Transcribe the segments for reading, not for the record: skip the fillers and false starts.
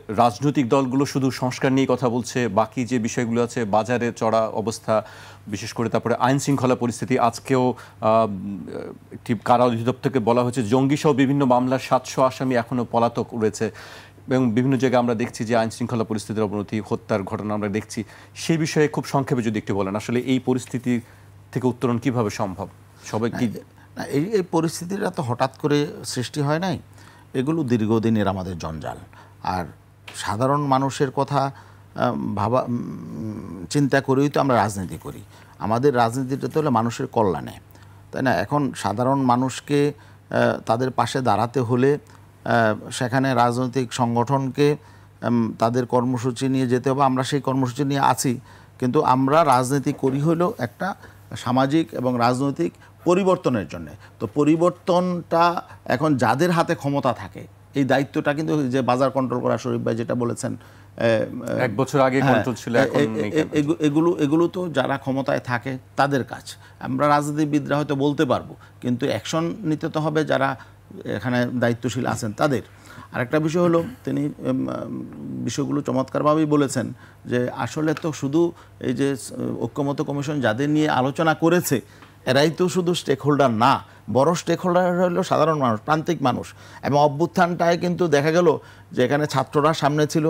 রাজনৈতিক দলগুলো শুধু সংস্কার নিয়ে কথা বলছে, বাকি যে বিষয়গুলো আছে বাজারে চড়া অবস্থা, বিশেষ করে তারপরে আইন শৃঙ্খলা পরিস্থিতি। আজকেও একটি কারা অধিদপ্তরকে বলা হয়েছে জঙ্গিসহ বিভিন্ন মামলার 700 আসামি এখনও পলাতক রয়েছে এবং বিভিন্ন জায়গায় আমরা দেখছি যে আইন শৃঙ্খলা পরিস্থিতির অবনতি, হত্যার ঘটনা আমরা দেখছি। সেই বিষয়ে খুব সংক্ষেপে যদি একটু বলেন, আসলে এই পরিস্থিতি থেকে উত্তরণ কিভাবে সম্ভব? সবাই কি এই পরিস্থিতিটা তো হঠাৎ করে সৃষ্টি হয় নাই, এগুলো দীর্ঘদিনের আমাদের জঞ্জাল। আর সাধারণ মানুষের কথা ভাবা চিন্তা করেই তো আমরা রাজনীতি করি। আমাদের রাজনীতিটা তো হলো মানুষের কল্যাণে, তাই না? এখন সাধারণ মানুষকে তাদের পাশে দাঁড়াতে হলে সেখানে রাজনৈতিক সংগঠনকে তাদের কর্মসূচি নিয়ে যেতে হবে। আমরা সেই কর্মসূচি নিয়ে আছি, কিন্তু আমরা রাজনীতি করি হলো একটা সামাজিক এবং রাজনৈতিক পরিবর্তনের জন্য। তো পরিবর্তনটা এখন যাদের হাতে ক্ষমতা থাকে, এই দায়িত্বটা কিন্তু যে বাজার কন্ট্রোল করা, শরীফ ভাই যেটা বলেছেন, 1 বছর আগে কন্ট্রোল ছিল, এগুলো তো যারা ক্ষমতায় থাকে তাদের কাজ। আমরা রাজনীতিবিদরা হয়তো বলতে পারবো, কিন্তু অ্যাকশন নিতে তো হবে যারা এখানে দায়িত্বশীল আছেন তাদের। আরেকটা বিষয় হলো, তিনি বিষয়গুলো চমৎকারভাবেই বলেছেন যে আসলে তো শুধু এই যে ঐক্যমত্য কমিশন যাদের নিয়ে আলোচনা করেছে এরাই তো শুধু স্টেক হোল্ডার না, বড় স্টেক হোল্ডার হলো সাধারণ মানুষ, প্রান্তিক মানুষ। এবং অভ্যুত্থানটায় কিন্তু দেখা গেল যে এখানে ছাত্ররা সামনে ছিল,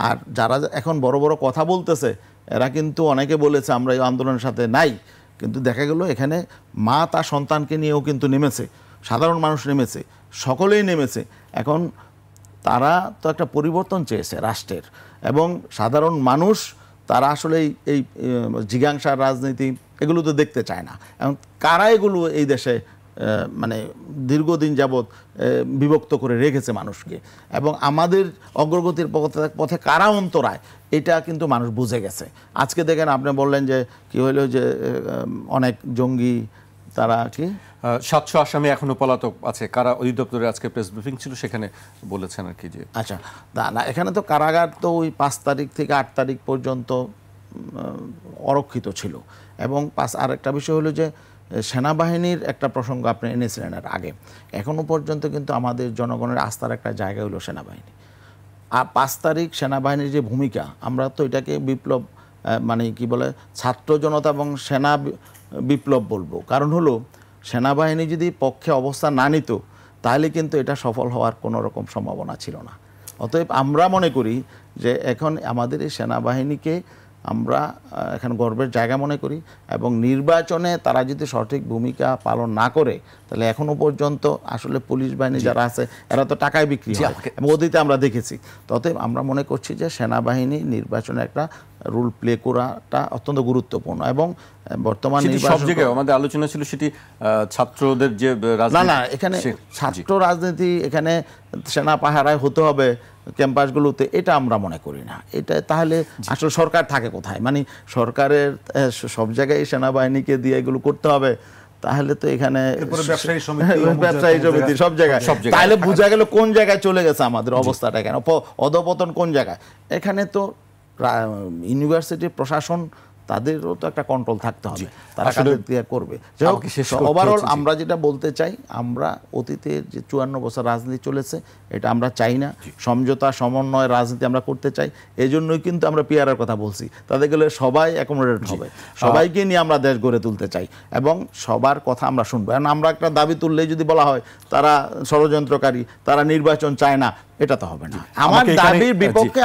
আর যারা এখন বড় বড় কথা বলতেছে এরা কিন্তু অনেকে বলেছে আমরা এই আন্দোলনের সাথে নাই, কিন্তু দেখা গেল এখানে মা তার সন্তানকে নিয়েও কিন্তু নেমেছে, সাধারণ মানুষ নেমেছে, সকলেই নেমেছে। এখন তারা তো একটা পরিবর্তন চেয়েছে রাষ্ট্রের, এবং সাধারণ মানুষ তারা আসলে এই জিজ্ঞাসার রাজনীতি এগুলো তো দেখতে চায় না। এখন কারা এগুলো এই দেশে মানে দীর্ঘদিন যাবৎ বিভক্ত করে রেখেছে মানুষকে, এবং আমাদের অগ্রগতির পথে কারা অন্তরায়, এটা কিন্তু মানুষ বুঝে গেছে। আজকে দেখেন, আপনি বললেন যে কি হইল যে অনেক জঙ্গি, তারা কি 700 আসামি এখনো পলাতক আছে। কারা অধিদপ্তরে আজকে প্রেস ব্রিফিং ছিল, সেখানে বলেছেন আর কি যে আচ্ছা না, এখানে তো কারাগার তো ওই 5 তারিখ থেকে 8 তারিখ পর্যন্ত অরক্ষিত ছিল। এবং আরেকটা বিষয় হলো যে সেনাবাহিনীর একটা প্রসঙ্গ আপনি এনেছিলেন এর আগে। এখনও পর্যন্ত কিন্তু আমাদের জনগণের আস্থার একটা জায়গা হলো সেনাবাহিনী। আর 5 তারিখ সেনাবাহিনীর যে ভূমিকা, আমরা তো এটাকে বিপ্লব মানে কি বলে ছাত্র জনতা এবং সেনা বিপ্লব বলবো। কারণ হলো সেনাবাহিনী যদি পক্ষে অবস্থান না নিত তাহলে কিন্তু এটা সফল হওয়ার কোনো রকম সম্ভাবনা ছিল না। অতএব আমরা মনে করি যে এখন আমাদের এই সেনাবাহিনীকে আমরা এখন গর্বের জায়গা মনে করি, এবং নির্বাচনে তারা যদি সঠিক ভূমিকা পালন না করে তাহলে এখনও পর্যন্ত আসলে পুলিশ বাহিনী যারা আছে এরা তো টাকায় বিক্রি হয়, এবং অতীতে আমরা দেখেছি। অতএব আমরা মনে করছি যে সেনাবাহিনী নির্বাচনে একটা রোল প্লে করাটা অত্যন্ত গুরুত্বপূর্ণ। এবং বর্তমান সব জায়গায় আমাদের আলোচনা ছিল সেটি ছাত্রদের যে না এখানে ছাত্র রাজনীতি এখানে সেনা পাহারায় হতে হবে ক্যাম্পাসগুলোতে, এটা আমরা মনে করি না। এটা তাহলে আসলে সরকার থাকে কোথায়? মানে সরকারের সব জায়গায় সেনাবাহিনীকে দিয়ে এগুলো করতে হবে, তাহলে তো এখানে ব্যবসায়ী সমিতি সব জায়গায়, তাহলে বোঝা গেল কোন জায়গায় চলে গেছে আমাদের অবস্থাটা, কেন অধপতন কোন জায়গায়। এখানে তো ইউনিভার্সিটির প্রশাসন, তাদেরও তো একটা কন্ট্রোল থাকতে হবে, তারা করবে। ওভারঅল আমরা যেটা বলতে চাই, আমরা অতীতের যে 54 বছর রাজনীতি চলেছে এটা আমরা চাই না। সমঝোতা সমন্বয় রাজনীতি আমরা করতে চাই, এই জন্যই কিন্তু আমরা পিআরের কথা বলছি। তাদের গেলে সবাই অ্যাকোমোডেট হবে, সবাইকে নিয়ে আমরা দেশ গড়ে তুলতে চাই, এবং সবার কথা আমরা শুনবো। কারণ আমরা একটা দাবি তুললেই যদি বলা হয় তারা ষড়যন্ত্রকারী, তারা নির্বাচন চায় না, এটা তো হবে না। আমার দাবির বিপক্ষে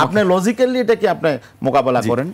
আপনি লজিক্যালি এটা কি আপনি মোকাবেলা করেন?